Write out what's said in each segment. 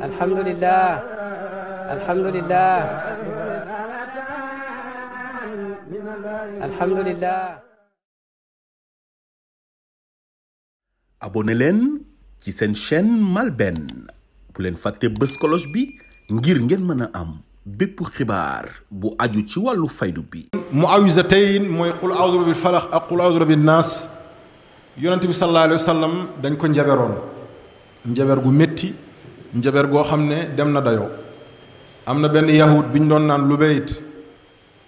alhamdulillah alhamdulillah alhamdulillah. abonné leen ci seen chaîne MALBN bu leen fàtte bës cloche bi ngir ngeen mën a am bépp xibaar bu aju ci wàllu faydu bi. muawizatayn mooy qul a'udhu bil falaq ak qul a'udhu bin naas. yonent bi sallallahu alayhi wa sallam dañ ko njaberoon njaber gu métti njaber goo xam ne dem na dayoo. am na benn yahud bi ñu doon naan Lubayt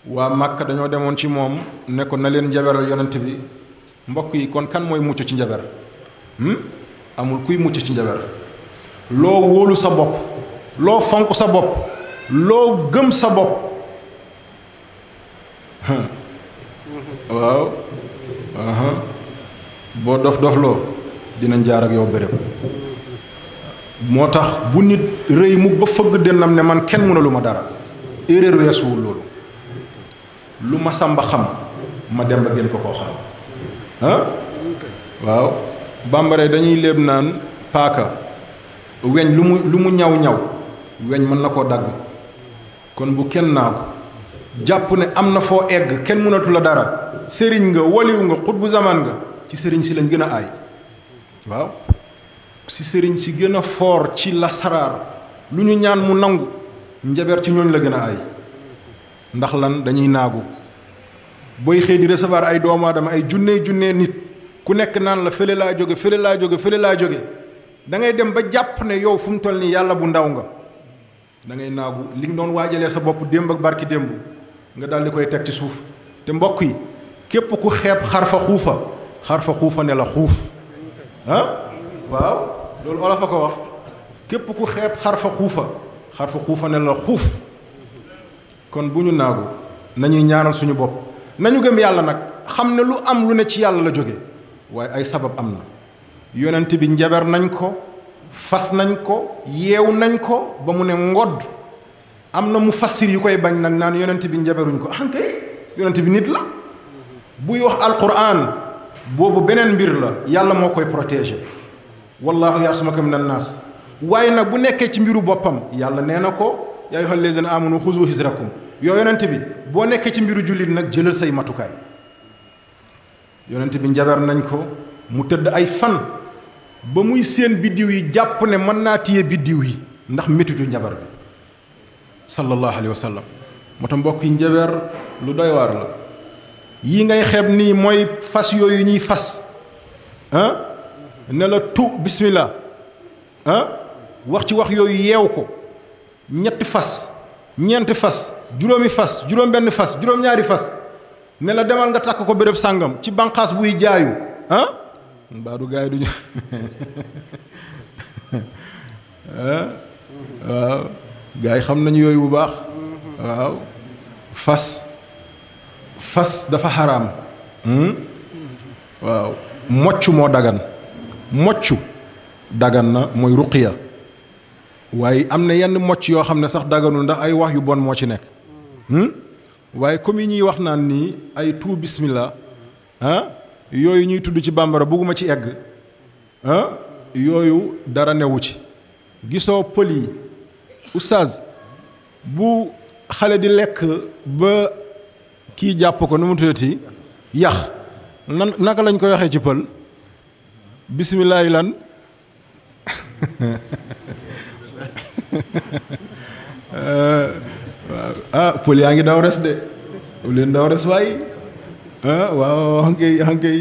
waa Màkka dañoo demoon ci moom ne ko na leen njaberal yonent bi. mbokk yi kon kan mooy mucc ci njaber amul kuy mucc ci njaber. loo wóolu sa bopp loo fonk sa bopp loo gëm sa bopp waaw boo dof-dofloo dinañ jaar ak yow béréb. moo tax bu nit rëy mu ba fëgg dënnam ne man kenn mënalu ma dara erreur weesuwul loolu. lu ma sàmba xam ma dem ba gën ko koo xam waaw bambara dañuy léeb naan paaka weñ lu mu ñaw weñ mën na koo dagg. kon bu kenn naagu jàpp ne am na foo egg kenn mënatu la dara sëriñ nga waliw nga xutbu zaman nga ci sëriñ si lañ gën a aay. waaw si sëriñ si gën a foor ci lasaraar lu ñu ñaan mu nangu njaber ci ñooñ la gën a aay. ndax lan dañuy naagu booy xëy di recevoir ay doomu aadama ay junnee nit ku nekk naan la fële laa jóge fële laa jóge fële laa jóge da ngay dem ba jàpp ne yow fu mu toll nii yàlla bu ndaw nga. da ngay naagu li nga doon waajalee sa bopp démb ak barki démb nga daal di koy teg ci suuf. te mbokk yi képp ku xeeb xar fa xuufa ne la xuuf waaw loolu olof a ko wax képp ku xeeb xar fa xuufa ne la xuuf. kon bu ñu naagu nañuy ñaanal suñu bopp nañu gëm yàlla nag xam ne lu am lu ne ci yàlla la jóge waaye ay sabab am na. yonent bi njaber nañ ko fas nañ ko yeew nañ ko ba mu ne ngodd. am na mu fassir yu koy bañ nag naan yonent bi njaberuñ ko ankay yonent bi nit la buy wax alquran boobu beneen mbir la yàlla moo koy protéger wallahu ya'simuka minan naas. waaye nag bu nekkee ci mbiru boppam yàlla nee na ko yaa ayyuhal lazina amanu xuzu hizrakum yoo yonent bi boo nekkee ci mbiru jullit nag jëlal say matukaay. yonent bi njaber nañ ko mu tëdd ay fan ba muy seen biddiw yi jàpp ne mën naa téye biddiw yi ndax métitu njaber bi sallallahu alayhi wa sallam. moo tax mbokk yi njaber lu doy waar la. yii ngay xeeb nii mooy fas yooyu ñuy fas ne la tu bismillah wax ci wax yooyu yeew ko ñetti fas ñeenti fas juróomi fas juróom benn fas juróom ñaari fas ne la demal nga takk ko béréb sàngam ci banqaas buy jaayu mbaadu gaay duñu waaw gaay yi xam nañu yooyu bu baax. waaw fas dafa xaraam. waaw mocc moo dagan mocc dagan na mooy ruqiya waaye am na yenn mocc yoo xam ne sax daganul ndax ay wax yu bon moo ci nekk. waaye comme yi ñuy wax naan nii ay tout bismillah yooyu ñuy tudd ci bambara bugguma ci egg yooyu dara newu ci. gisoo pël yi oustaz bu xale di lekk ba kii jàpp ko nu mu tuddati yax naka lañ koy waxee ci pël bismillah lan pël yaa ngi daw res de leen daw res waay waaw xankay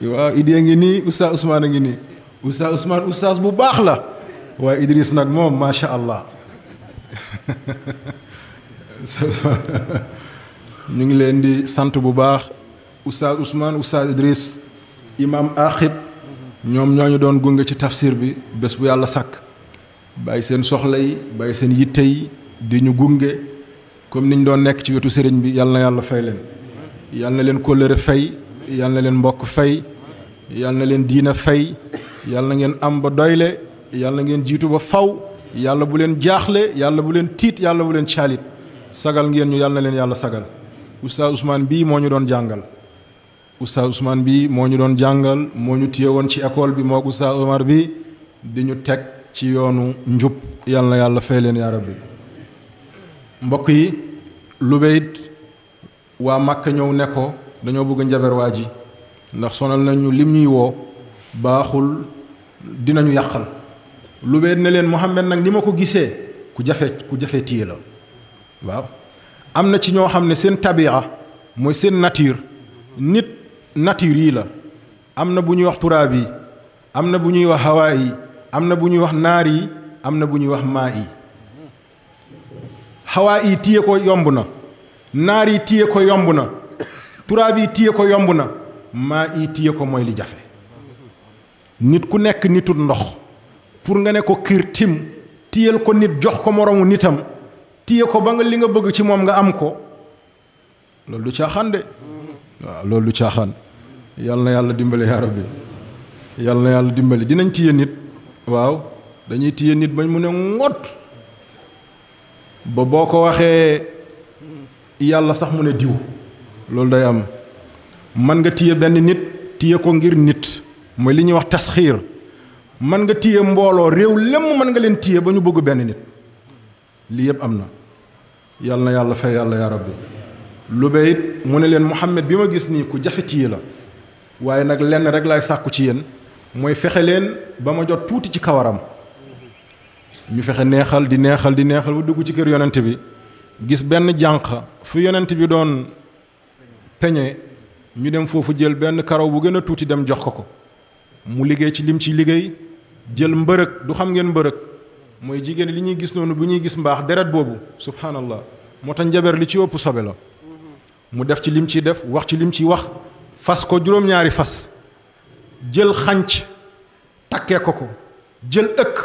waaw idée ngi nii oustaz Ousmane a ngi nii oustaz Ousmane oustaz bu baax la waaye Idriss nag moom macha allah ñu ngi leen di sant bu baax oustaz Ousmane oustaz Idriss imam Aqib ñoom ñoo ñu doon gunge ci tafsir bi bés bu yàlla sàkk bàyyi seen soxla yi bàyyi seen yitte yi di ñu gunge comme niñ doon nekk ci wetu sëriñ bi yàlla na yàlla fay leen yàlla na leen kóllëre fay yàlla na leen mbokk fay yàlla na leen diina fay yàlla na ngeen am ba doyle yàlla na ngeen jiitu ba faw yàlla bu leen jaaxle yàlla bu leen tiit yàlla bu leen caalit sagal ngeen ñu yàlla na leen yàlla sagal oustaz Ousmane bii moo ñu doon jàngal oustaz Ousmane bi moo ñu doon jàngal moo ñu téye woon ci école bi moo oustaz Omar bi di ñu teg ci yoonu njub yal na yàlla fay leen yaa rabbi. mbokk yi Lubeyt waa Màkka ñëw ne ko dañoo bëgg njaber waa ji ndax sonal nañu lim ñuy woo baaxul dinañu yàqal. Lubeyt ne leen Muhammad nag ni ma ko gisee ku jafe téye la waaw. am na ci ñoo xam ne seen tabia mooy seen nature nit nature yi la am na bu ñuy wax turaab yi am na bu ñuy wax hawaa yi am na bu ñuy wax naar yi am na bu ñuy wax maa yi. hawaa yi téye ko yomb na naar yi téye ko yomb na turaab yi téye ko yomb na maa yi téye ko mooy li jafe. nit ku nekk nitut ndox pour nga ne ko kiir tim téyel ko nit jox ko moromu nitam téye ko ba nga li nga bëgg ci moom nga am ko loolu du caaxaan de waaw loolu du caaxaan. yal na yàlla dimbali yaa rabbi yal na yàlla dimbali dinañ téye nit waaw dañuy téye nit bañ mu ne ngot ba boo ko waxee yàlla sax mu ne diw loolu day am. man nga téye benn nit téye ko ngir nit mooy li ñuy wax tasxiir man nga téye mbooloo réew lémm mën nga leen téye ba ñu bëgg benn nit lii yëpp am na. yal na yàlla fay yàlla yaa rabbi. Lubeyt mu ne leen Muhammad bi ma gis nii ku jafe téye la waaye nag lenn rek laay sàkku ci yéen mooy fexe leen ba ma jot tuuti ci kawaram. ñu fexe neexal di neexal di neexal bu dugg ci kër yonent bi gis benn jànq fu yonent bi doon peñe ñu dem foofu jël benn karaw bu gën a tuuti dem jox ko mu liggéey ci lim ci liggéey jël mbërëg du xam ngeen mbërëg mooy jigéen li ñuy gis noonu bu ñuy gis mbaax deret boobu subhanallah moo tax njaber li ci ëpp sobe la. mu def ci lim ciy def wax ci lim ciy wax fas ko juróom-ñaari fas jël xànc takkee ko jël ëkk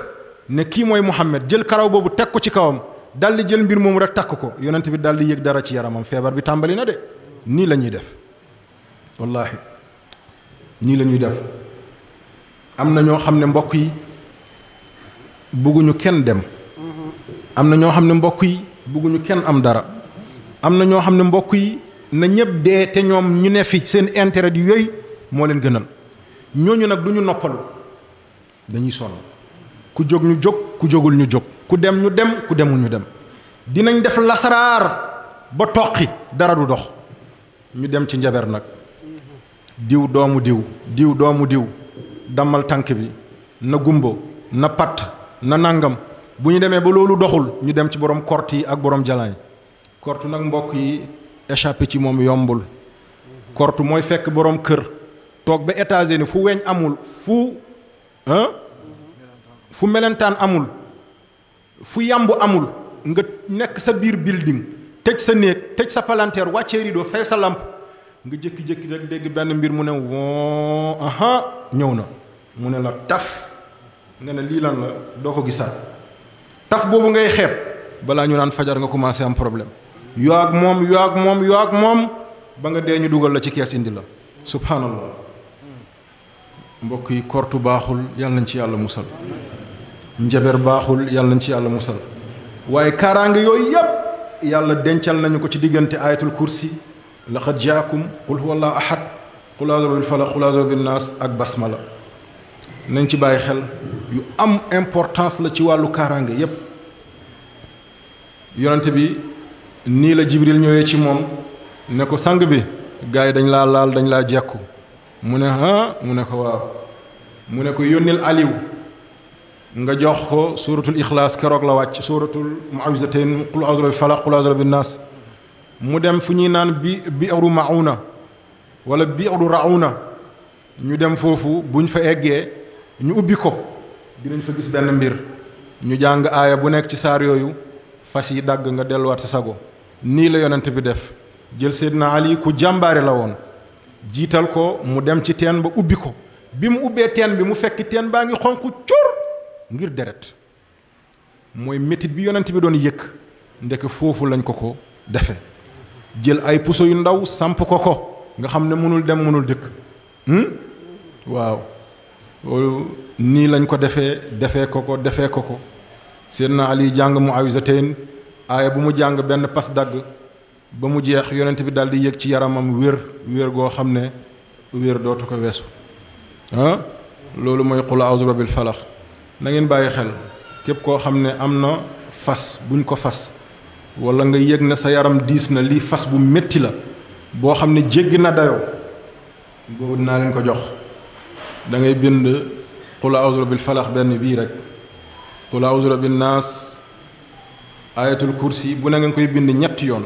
ne kii mooy Muhammad jël karaw boobu teg ko ci kawam daldi jël mbir moomu rek takk ko yonent bi daldi yëg dara ci yaramam feebar bi tàmbali na de. nii la ñuy def wallaahi nii la ñuy def. am na ñoo xam ne mbokk yi bëgguñu kenn dem am na ñoo xam ne mbokk yi bëgguñu kenn am dara am na ñoo xam ne mbokk yi na ñëpp dee te ñoom ñu ne fi seen intérêt yu yooyu moo leen gënal. ñooñu nag du ñu noppalu dañuy sonn ku jóg ñu jóg ku jógul ñu jóg ku dem ñu dem ku demul ñu dem. dinañ def lasaraar ba toqi dara du dox ñu dem ci njaber nag diw doomu diw diw doomu diw dammal tànk bi na gumbo na patt na nangam bu ñu demee ba loolu doxul ñu dem ci borom kort yi ak borom jalaay. kort nag mbokk yi échappé ci moom yombul. kort mooy fekk borom kër toog ba États-Unis fu weñ amul fu melentaan amul fu yàmbu amul nga nekk sa biir building tëj sa néeg tëj sa palanteer wàccee rideau fay sa lampe nga jékki-jékki rek dégg benn mbir mu ne won ñëw na mu ne la taf nga ne lii lan la doo ko gisaat taf boobu ngay xeeb balaa ñu naan fajar nga commencé am problème yoo ak moom ba nga dee ñu dugal la ci kees indi la subhanallah. mbokk yi kortu baaxul yàlla nañ ci yàlla musal njaber baaxul yàlla nañ ci yàlla musal waaye kaaraange yooyu yëpp yàlla dencal nañu ko ci diggante ayatul kursi laqad jaakum qul huwa allahu ahad qul a'udhu bil falaq qul a'udhu bin nas ak basmala nañ ci bàyyi xel yu am importance la ci wàllu kaaraange yépp. yonent bi nii la Jibril ñëwee ci moom ne ko sang bi gars yi dañ laa laal dañ laa jekku mu ne mu ne ko waaw mu ne ko yónnil Aliou nga jox ko suuratul ixlaas keroog la wàcc suuratul muawizatayn qul a'udhu bil falaq qul a'udhu bin nas mu dem fu ñuy naan bi'ru mauna wala bi'ru rauna ñu dem foofu buñ fa eggee ñu ubbi ko dinañ fa gis benn mbir ñu jàng aaya bu nekk ci saar yooyu fas yi dagg nga delluwaat sa sago. nii la yonent bi def jël Seydina Ali ku jàmbaare la woon jiital ko mu dem ci teen ba ubbi ko bi mu ubbee teen bi mu fekk teen baa ngi xonq cur ngir deret mooy métit bi yonent bi doon yëkk ndek foofu lañ ko defe jël ay puso yu ndaw samp ko nga xam ne mënul dem mënul dëkk waaw loolu nii lañ ko defee ko Seydina Ali jàng muawizatayn aaya bu mu jàng benn pas dagg ba mu jeex yonent bi daal di yëg ci yaramam wér goo xam ne wér dootu ko weesu loolu mooy qul a'uuzu bi rabbil falax. na ngeen bàyyi xel képp koo xam ne am na fas buñ ko fas wala nga yëg ne sa yaram diis na lii fas bu métti la boo xam ne jéggi na dayoo boobu dinaa leen ko jox da ngay bind qul a'uuzu bil falax benn bii rek qul a'uuzu bin naas ayatul kursi bu na ngeen koy bind ñetti yoon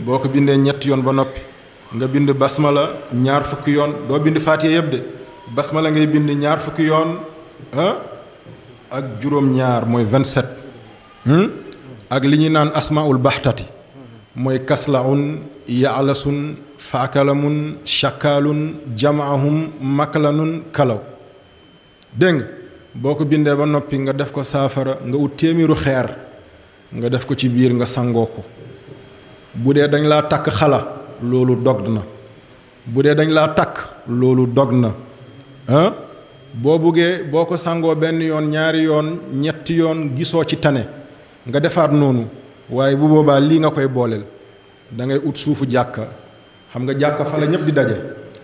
boo ko bindee ñetti yoon ba noppi nga bind basmala ñaar fukki yoon doo bind faatiha yëpp de basmala ngay bind ñaar fukki yoon ak juróom-ñaar mooy 27 ak li ñuy naan asmaul baxtati mooy kaslaun yaalasun faakalamun shakaalun jamaahum maklanun kalaw dégg nga boo ko bindee ba noppi nga def ko saafara nga ut téeméeru xeer nga def ko ci biir nga sangoo ko bu dee dañ laa takk xala loolu dog na bu dee dañ laa takk loolu dog na boo buggee boo ko sangoo benn yoon ñaari yoon ñetti yoon gisoo ci tane nga defaat noonu waaye bu boobaa lii nga koy booleel da ngay ut suufu jàkka xam nga jàkka fa la ñëpp di daje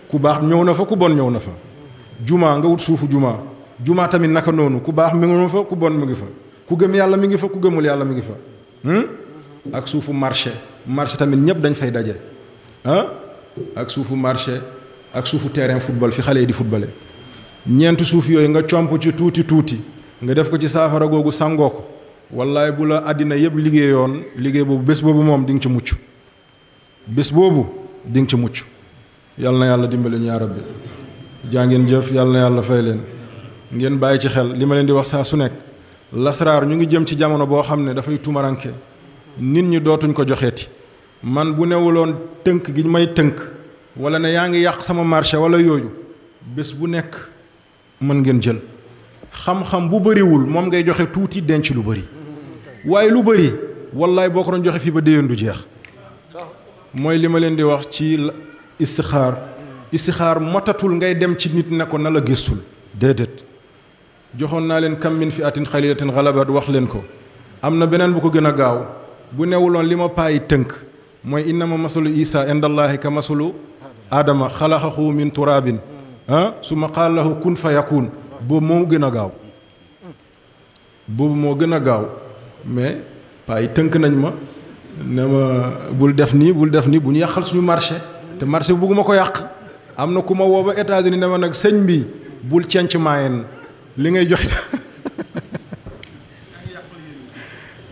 ku baax ñëw na fa ku bon ñëw na fa juma nga ut suufu juma tamit naka noonu ku baax mi ngi fa ku bon mi ngi fa ku gëm yàlla mi ngi fa ku gëmul yàlla mi ngi fa ak suufu marché tamit ñëpp dañ fay daje ak suufu marché ak suufu terrain football fi xale yi di footballé ñeent suuf yooyu nga comp ci tuuti nga def ko ci saafara googu sangoo ko wallaay bu la àddina yëpp liggéey boobu bés boobu moom di nga ci mucc bés boobu di nga ci mucc yal na yàlla dimbali ñu yaa rabbi jaa ngeen jëf yal na yàlla fay leen ngeen bàyyi ci xel li ma leen di wax saa su nekk lasraar ñu ngi jëm ci jamono boo xam ne dafay tumaranke nit ñi dootuñ ko joxeeti man bu newuloon tënk gi may tënk wala ne yaa ngi yàq sama marché wala yooyu bés bu nekk mën ngeen jël xam-xam bu bëriwul moom ngay joxe tuuti denc lu bëri waaye lu bëri wallaay boo ko doon joxe fii ba déwén du jeex mooy li ma leen di wax ci istixaar motatul ngay dem ci nit ne ko na la gëstul déedéet joxoon naa leen kam min fi atin xalilatin xalabat wax leen ko am na beneen bu ko gën a gaaw bu newuloon li ma paayi tënk mooy innama masalu isa indallahi ka masalu aadama xalaxahu min turabin summa qaala lahu kun fa yakun boobu moo gën a gaaw mais paayi tënk nañ ma ne ma bul def nii bu ñu yàqal suñu marché te marché bi bugguma ko yàq am na ku ma woo ba États-Unis ne ma nag sëñ bi bul cenc maayen li ngay joxe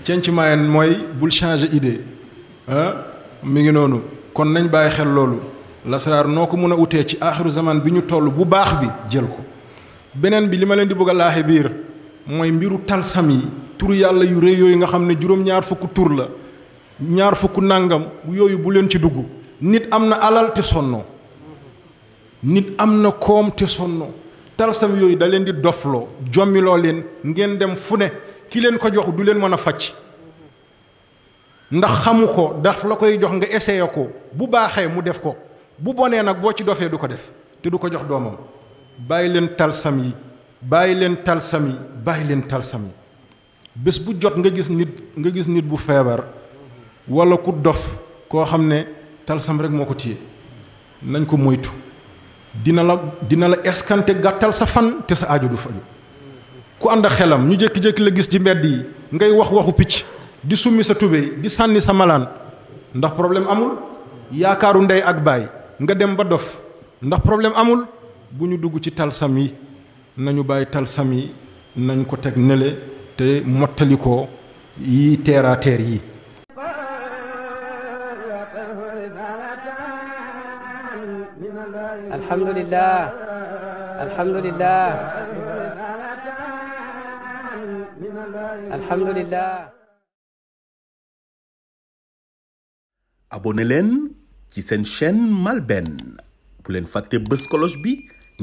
cenc maayen mooy bul changer idée mi ngi noonu kon nañ bàyyi xel loolu lasraar noo ko mën a utee ci aaxiru zaman bi ñu toll bu baax bi jël ko beneen bi li ma leen di bëgg a laaxe biir mooy mbiru talsam yi tur yàlla yu rëy yooyu nga xam ne juróom-ñaar fukk tur la ñaar fukk nàngam yooyu bu leen ci dugg nit am na alal te sonnoo nit am na koom te sonnoo talsam yooyu da leen di dofloo jommiloo leen ngeen dem fu ne ki leen ko jox du leen mën a faj ndax xamu ko daf la koy jox nga essayé ko bu baaxee mu def ko bu bonee nag boo ci dofee du ko def te du ko jox doomam bàyyi leen talsam yi bés bu jot nga gis nit bu feebar wala ku dof koo xam ne talsam rek moo ko téye nañ ko moytu dina la escanté gàttal sa fan te sa aajo du faju ku ànd ak xelam ñu jékki-jékki la gis ci mbedd yi ngay wax waxu picc di summi sa tubéy di sànni sa malaan ndax problème amul yaakaaru ndey ak baay nga dem ba dof ndax problème amul bu ñu dugg ci talsam yi nañu bàyyi talsam yi nañ ko teg nele te mottali ko yi terre à terre yi alhamdulillah abonné leen ci seen chaîne MALBN bu leen fàtte bës cloche bi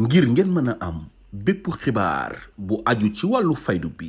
ngir ngeen mën a am bépp xibaar bu aju ci wàllu faydu bi